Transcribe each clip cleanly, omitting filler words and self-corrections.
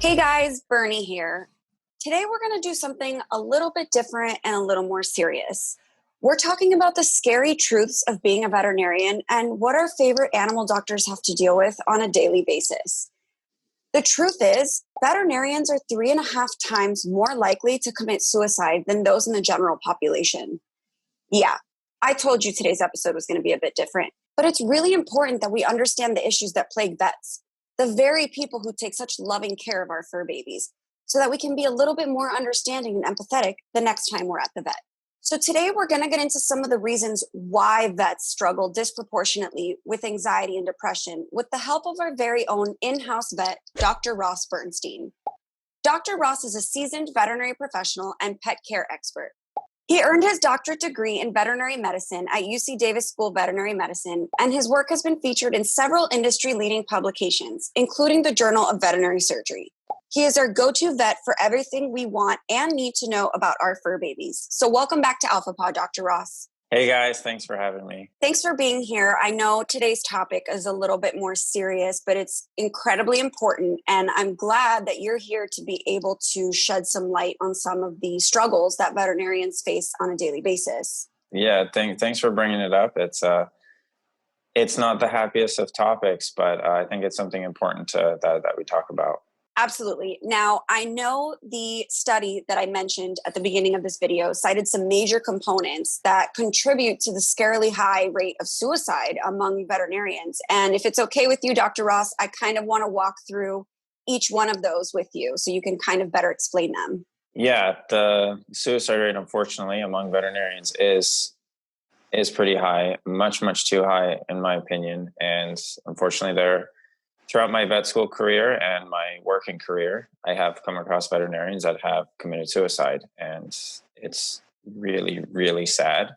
Hey guys, Bernie here. Today we're going to do something a little bit different and a little more serious. We're talking about the scary truths of being a veterinarian and what our favorite animal doctors have to deal with on a daily basis. The truth is, veterinarians are 3.5 times more likely to commit suicide than those in the general population. Yeah, I told you today's episode was going to be a bit different, but it's really important that we understand the issues that plague vets, the very people who take such loving care of our fur babies, so that we can be a little bit more understanding and empathetic the next time we're at the vet. So today we're going to get into some of the reasons why vets struggle disproportionately with anxiety and depression with the help of our very own in-house vet, Dr. Ross Bernstein. Dr. Ross is a seasoned veterinary professional and pet care expert. He earned his doctorate degree in veterinary medicine at UC Davis School of Veterinary Medicine, and his work has been featured in several industry-leading publications, including the Journal of Veterinary Surgery. He is our go-to vet for everything we want and need to know about our fur babies. So welcome back to AlphaPod, Dr. Ross. Hey guys, thanks for having me. Thanks for being here. I know today's topic is a little bit more serious, but it's incredibly important. And I'm glad that you're here to be able to shed some light on some of the struggles that veterinarians face on a daily basis. Yeah, thanks for bringing it up. It's not the happiest of topics, but I think it's something important that we talk about. Absolutely. Now, I know the study that I mentioned at the beginning of this video cited some major components that contribute to the scarily high rate of suicide among veterinarians. And if it's okay with you, Dr. Ross, I kind of want to walk through each one of those with you so you can kind of better explain them. Yeah, the suicide rate, unfortunately, among veterinarians is pretty high, much too high, in my opinion. And unfortunately, throughout my vet school career and my working career, I have come across veterinarians that have committed suicide, and it's really, really sad.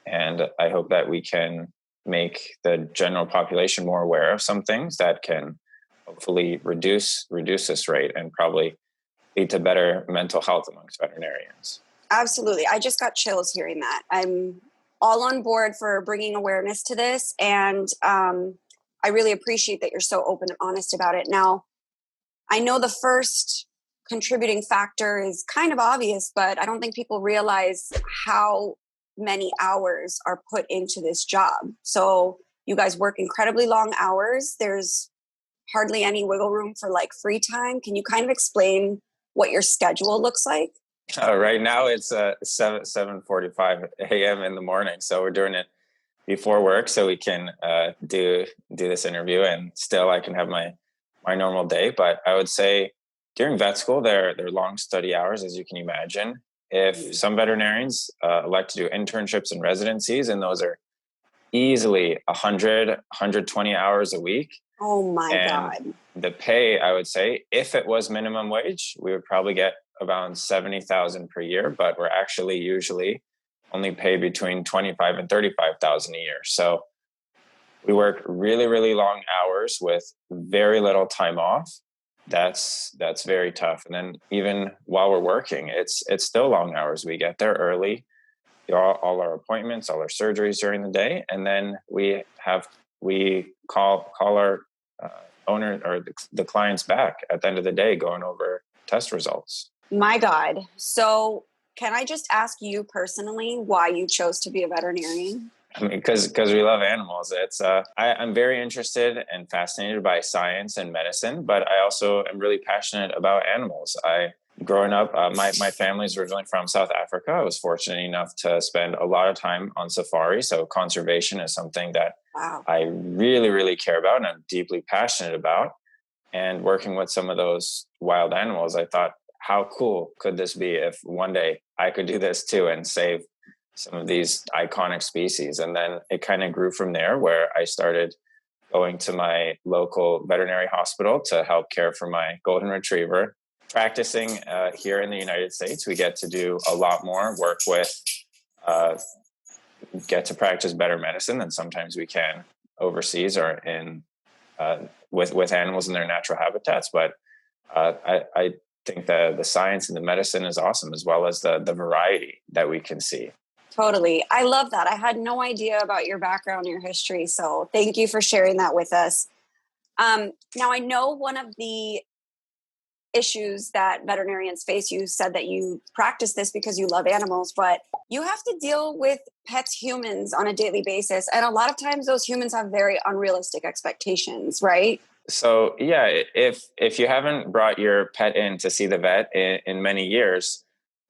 And I hope that we can make the general population more aware of some things that can hopefully reduce this rate and probably lead to better mental health amongst veterinarians. Absolutely. I just got chills hearing that. I'm all on board for bringing awareness to this, and I really appreciate that you're so open and honest about it. Now, I know the first contributing factor is kind of obvious, but I don't think people realize how many hours are put into this job. So you guys work incredibly long hours. There's hardly any wiggle room for like free time. Can you kind of explain what your schedule looks like? Right now it's 7:45 a.m. in the morning. So we're doing it before work so we can do this interview, and still I can have my normal day. But I would say during vet school, they're long study hours, as you can imagine. If some veterinarians like to do internships and residencies, and those are easily 120 hours a week. Oh my God. The pay, I would say, if it was minimum wage, we would probably get around 70,000 per year, but we're actually usually only pay between 25 and 35,000 a year. So we work really, really long hours with very little time off. That's very tough. And then even while we're working, it's still long hours. We get there early, do all our appointments, all our surgeries during the day, and then we call our owner or the clients back at the end of the day, going over test results. My God. So can I just ask you personally why you chose to be a veterinarian? I mean, because we love animals. I'm very interested and fascinated by science and medicine, but I also am really passionate about animals. Growing up, my family's originally from South Africa. I was fortunate enough to spend a lot of time on safari. So conservation is something that I really, really care about and I'm deeply passionate about. And working with some of those wild animals, I thought, how cool could this be if one day I could do this too and save some of these iconic species? And then it kind of grew from there, where I started going to my local veterinary hospital to help care for my golden retriever. Practicing here in the United States, we get to do a lot more work with, get to practice better medicine than sometimes we can overseas or in with animals in their natural habitats. But I think the science and the medicine is awesome, as well as the variety that we can see. Totally. I love that. I had no idea about your background, your history. So thank you for sharing that with us. Now, I know one of the issues that veterinarians face. You said that you practice this because you love animals, but you have to deal with pets, humans on a daily basis. And a lot of times those humans have very unrealistic expectations, right? So yeah, if you haven't brought your pet in to see the vet in many years,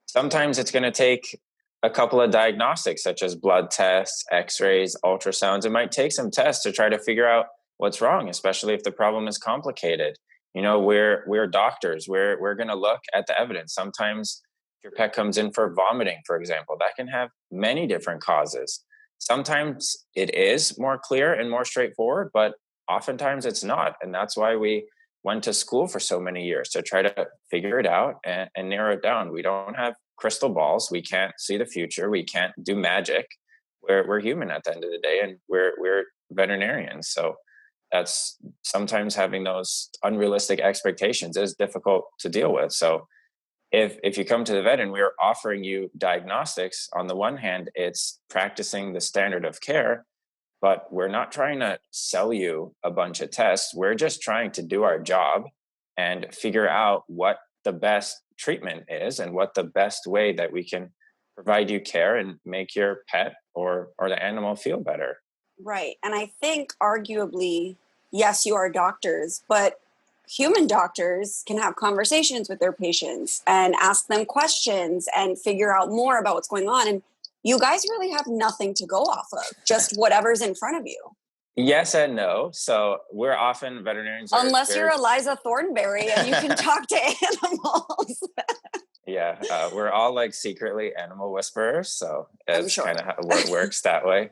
sometimes it's going to take a couple of diagnostics, such as blood tests, X-rays, ultrasounds. It might take some tests to try to figure out what's wrong, especially if the problem is complicated. You know, we're doctors. We're going to look at the evidence. Sometimes if your pet comes in for vomiting, for example, that can have many different causes. Sometimes it is more clear and more straightforward, but oftentimes it's not. And that's why we went to school for so many years to try to figure it out and narrow it down. We don't have crystal balls. We can't see the future. We can't do magic. We're human at the end of the day, and we're veterinarians. So that's sometimes having those unrealistic expectations is difficult to deal with. So if you come to the vet and we're offering you diagnostics, on the one hand, it's practicing the standard of care, but we're not trying to sell you a bunch of tests. We're just trying to do our job and figure out what the best treatment is and what the best way that we can provide you care and make your pet or the animal feel better. Right. And I think arguably, yes, you are doctors, but human doctors can have conversations with their patients and ask them questions and figure out more about what's going on. And you guys really have nothing to go off of, just whatever's in front of you. Yes and no. So we're often veterinarians. Unless you're Eliza Thornberry and you can talk to animals. Yeah, we're all like secretly animal whisperers. So it's sure. kind of how it works that way.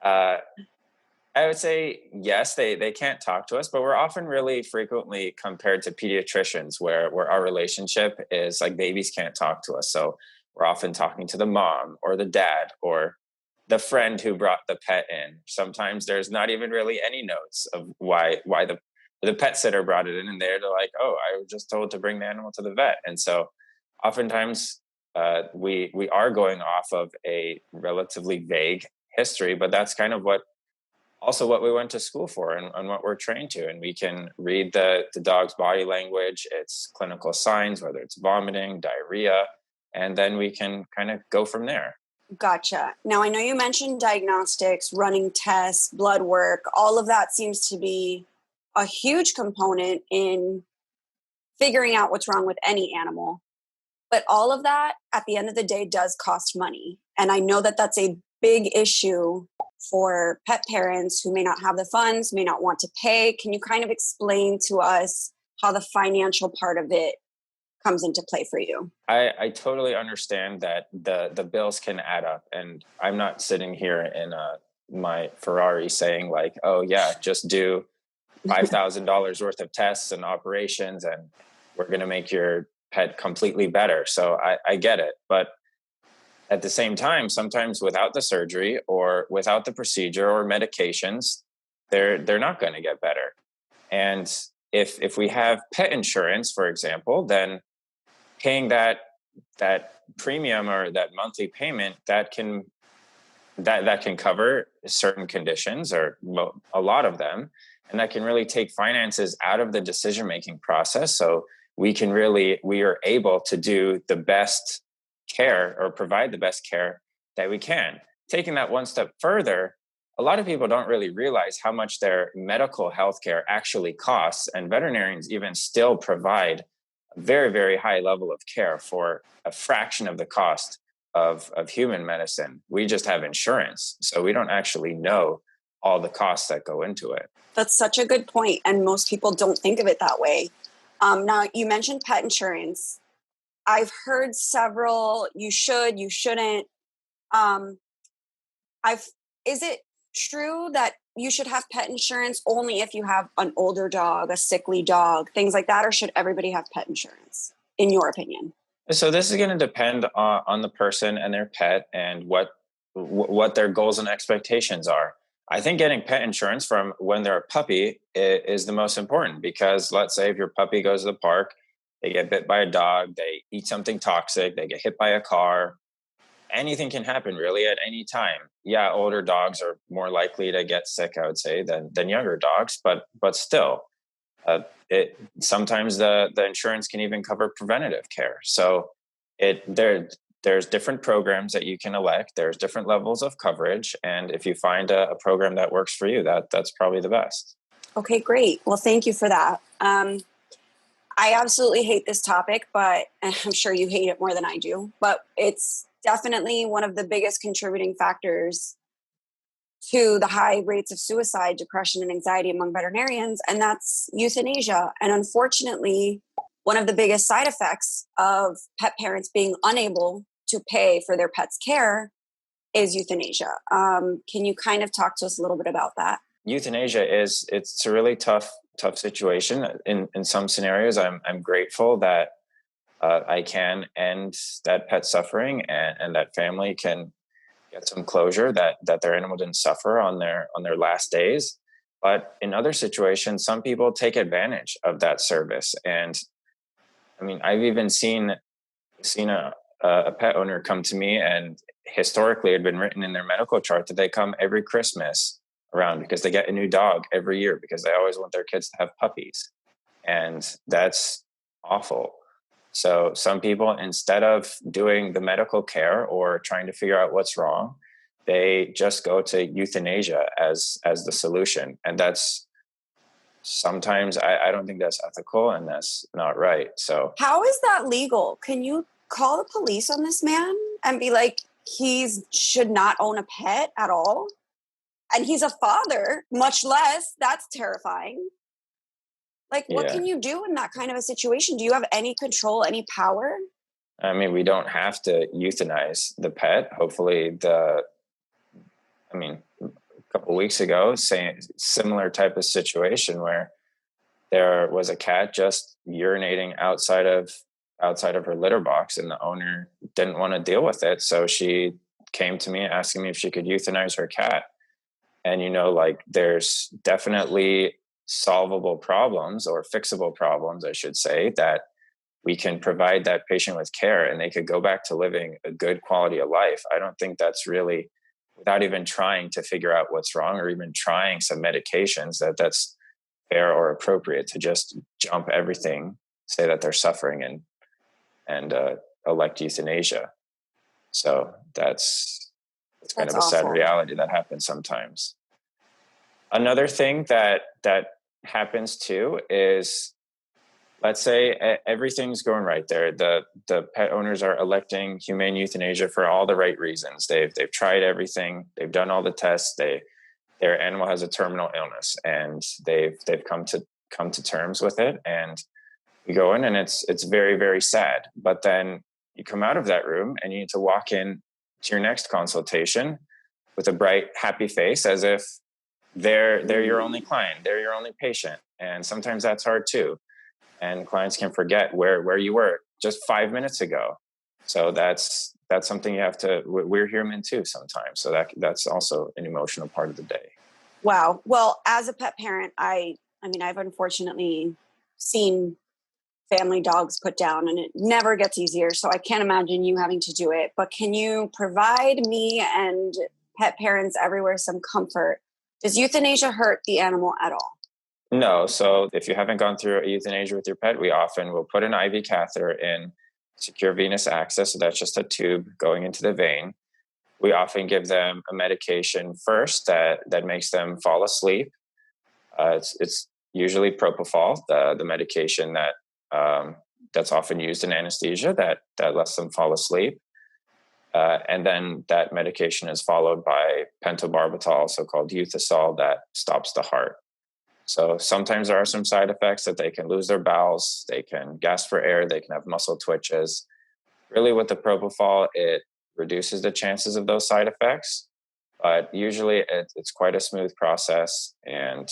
I would say yes, they can't talk to us, but we're often really frequently compared to pediatricians where our relationship is like babies can't talk to us. So we're often talking to the mom or the dad or the friend who brought the pet in. Sometimes there's not even really any notes of why the pet sitter brought it in, and they're like, oh, I was just told to bring the animal to the vet. And so oftentimes we are going off of a relatively vague history, but that's kind of what we went to school for and what we're trained to. And we can read the dog's body language, its clinical signs, whether it's vomiting, diarrhea, and then we can kind of go from there. Gotcha. Now, I know you mentioned diagnostics, running tests, blood work. All of that seems to be a huge component in figuring out what's wrong with any animal. But all of that, at the end of the day, does cost money. And I know that that's a big issue for pet parents who may not have the funds, may not want to pay. Can you kind of explain to us how the financial part of it comes into play for you? I totally understand that the bills can add up. And I'm not sitting here in my Ferrari saying like, oh yeah, just do $5,000 worth of tests and operations and we're going to make your pet completely better. So I get it. But at the same time, sometimes without the surgery or without the procedure or medications, they're not going to get better. And if we have pet insurance, for example, then paying that premium or that monthly payment that can cover certain conditions or a lot of them, and that can really take finances out of the decision making process. So we are able to do the best care or provide the best care that we can. Taking that one step further, a lot of people don't really realize how much their medical health care actually costs, and veterinarians even still provide a very, very high level of care for a fraction of the cost of human medicine. We just have insurance, so we don't actually know all the costs that go into it. That's such a good point, and most people don't think of it that way. Now, you mentioned pet insurance. I've heard several, you should, you shouldn't. Is it true that you should have pet insurance only if you have an older dog, a sickly dog, things like that, or should everybody have pet insurance, in your opinion? So this is going to depend on the person and their pet and what their goals and expectations are. I think getting pet insurance from when they're a puppy is the most important, because let's say if your puppy goes to the park, they get bit by a dog, they eat something toxic, they get hit by a car. Anything can happen really at any time. Yeah, older dogs are more likely to get sick, I would say, than younger dogs, but still. It sometimes the insurance can even cover preventative care. So there's different programs that you can elect. There's different levels of coverage, and if you find a program that works for you, that's probably the best. Okay, great. Well, thank you for that. I absolutely hate this topic, but I'm sure you hate it more than I do. But it's definitely one of the biggest contributing factors to the high rates of suicide, depression, and anxiety among veterinarians, and that's euthanasia. And unfortunately, one of the biggest side effects of pet parents being unable to pay for their pet's care is euthanasia. Can you kind of talk to us a little bit about that? Euthanasia it's a really tough situation. In some scenarios, I'm grateful that I can end that pet suffering, and that family can get some closure that their animal didn't suffer on their last days. But in other situations, some people take advantage of that service. And I mean, I've even seen a pet owner come to me, and historically it had been written in their medical chart that they come every Christmas around because they get a new dog every year because they always want their kids to have puppies. And that's awful. So some people, instead of doing the medical care or trying to figure out what's wrong, they just go to euthanasia as the solution. And that's sometimes I don't think that's ethical, and that's not right. So How is that legal? Can you call the police on this man and be like, he's should not own a pet at all? And he's a father, much less. That's terrifying. Like, what yeah, can you do in that kind of a situation? Do you have any control, any power? I mean, we don't have to euthanize the pet. Hopefully I mean, a couple of weeks ago, same similar type of situation where there was a cat just urinating outside of her litter box, and the owner didn't want to deal with it, so she came to me asking me if she could euthanize her cat. And like, there's definitely solvable problems, or fixable problems I should say, that we can provide that patient with care and they could go back to living a good quality of life. I don't think that's really, without even trying to figure out what's wrong or even trying some medications, that's fair or appropriate to just jump everything, say that they're suffering, and elect euthanasia. So that's kind That's of a sad awful. reality that happens sometimes. Another thing that happens too is, let's say everything's going right there. The pet owners are electing humane euthanasia for all the right reasons. They've tried everything. They've done all the tests. Their animal has a terminal illness, and they've come to terms with it. And you go in, and it's very, very sad. But then you come out of that room and you need to walk in to your next consultation with a bright, happy face, as if they're your only client, they're your only patient. And sometimes that's hard too. And clients can forget where you were just 5 minutes ago. So that's something you have to. We're human too sometimes. So that's also an emotional part of the day. Wow. Well, as a pet parent, I mean, I've unfortunately seen family dogs put down, and it never gets easier. So I can't imagine you having to do it. But can you provide me and pet parents everywhere some comfort? Does euthanasia hurt the animal at all? No. So if you haven't gone through a euthanasia with your pet, we often will put an IV catheter in, secure venous access. So that's just a tube going into the vein. We often give them a medication first that makes them fall asleep. It's usually propofol, the medication that's often used in anesthesia that lets them fall asleep. And then that medication is followed by pentobarbital, also called Euthyssol, that stops the heart. So sometimes there are some side effects, that they can lose their bowels, they can gasp for air, they can have muscle twitches. Really, with the propofol, it reduces the chances of those side effects, but usually it's quite a smooth process, and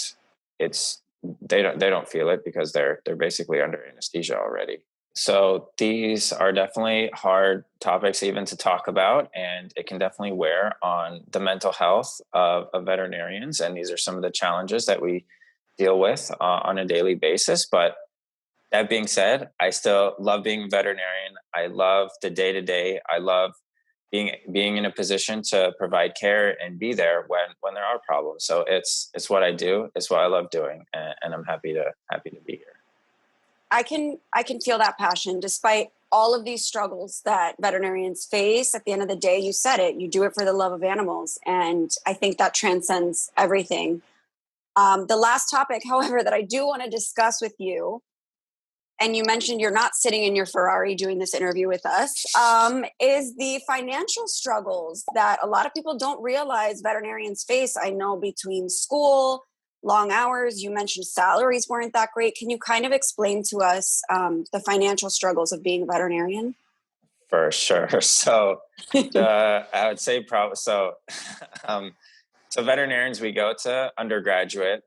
it's they don't feel it because they're basically under anesthesia already. So these are definitely hard topics even to talk about, and it can definitely wear on the mental health of veterinarians. And these are some of the challenges that we deal with on a daily basis. But that being said, I still love being a veterinarian. I love the day to day. I love being in a position to provide care and be there when there are problems. So it's what I do. It's what I love doing, and I'm happy to be here. I can feel that passion despite all of these struggles that veterinarians face. At the end of the day, you said it, you do it for the love of animals. And I think that transcends everything. The last topic, however, that I do want to discuss with you, and you mentioned you're not sitting in your Ferrari doing this interview with us, is the financial struggles that a lot of people don't realize veterinarians face. I know between school, long hours, you mentioned salaries weren't that great. Can you kind of explain to us the financial struggles of being a veterinarian? For sure. So I would say probably so. So veterinarians, we go to undergraduate,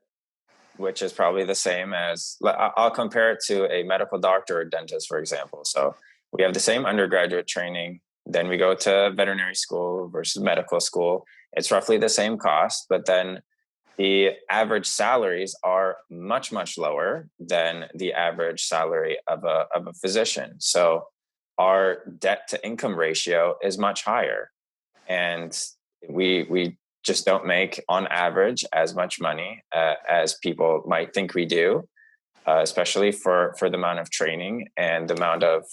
which is probably the same as, I'll compare it to a medical doctor or dentist, for example. So we have the same undergraduate training, then we go to veterinary school versus medical school. It's roughly the same cost, but then the average salaries are much, much lower than the average salary of a physician. So our debt to income ratio is much higher. And we just don't make, on average, as much money as people might think we do, especially for the amount of training and the amount of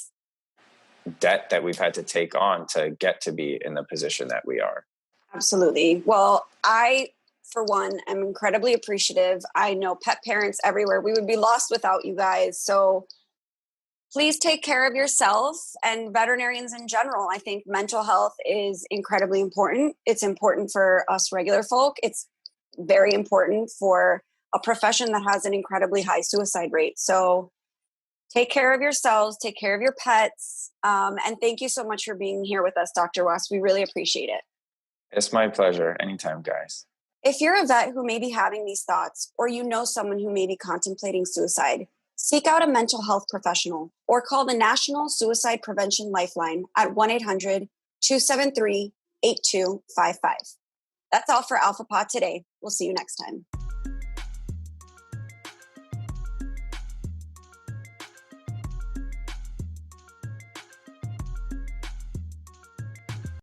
debt that we've had to take on to get to be in the position that we are. Absolutely. Well, I, for one, am incredibly appreciative. I know pet parents everywhere. We would be lost without you guys. So please take care of yourself and veterinarians in general. I think mental health is incredibly important. It's important for us regular folk. It's very important for a profession that has an incredibly high suicide rate. So take care of yourselves, take care of your pets. And thank you so much for being here with us, Dr. West. We really appreciate it. It's my pleasure. Anytime, guys. If you're a vet who may be having these thoughts, or you know someone who may be contemplating suicide, seek out a mental health professional or call the National Suicide Prevention Lifeline at 1-800-273-8255. That's all for Alpha Pod today. We'll see you next time.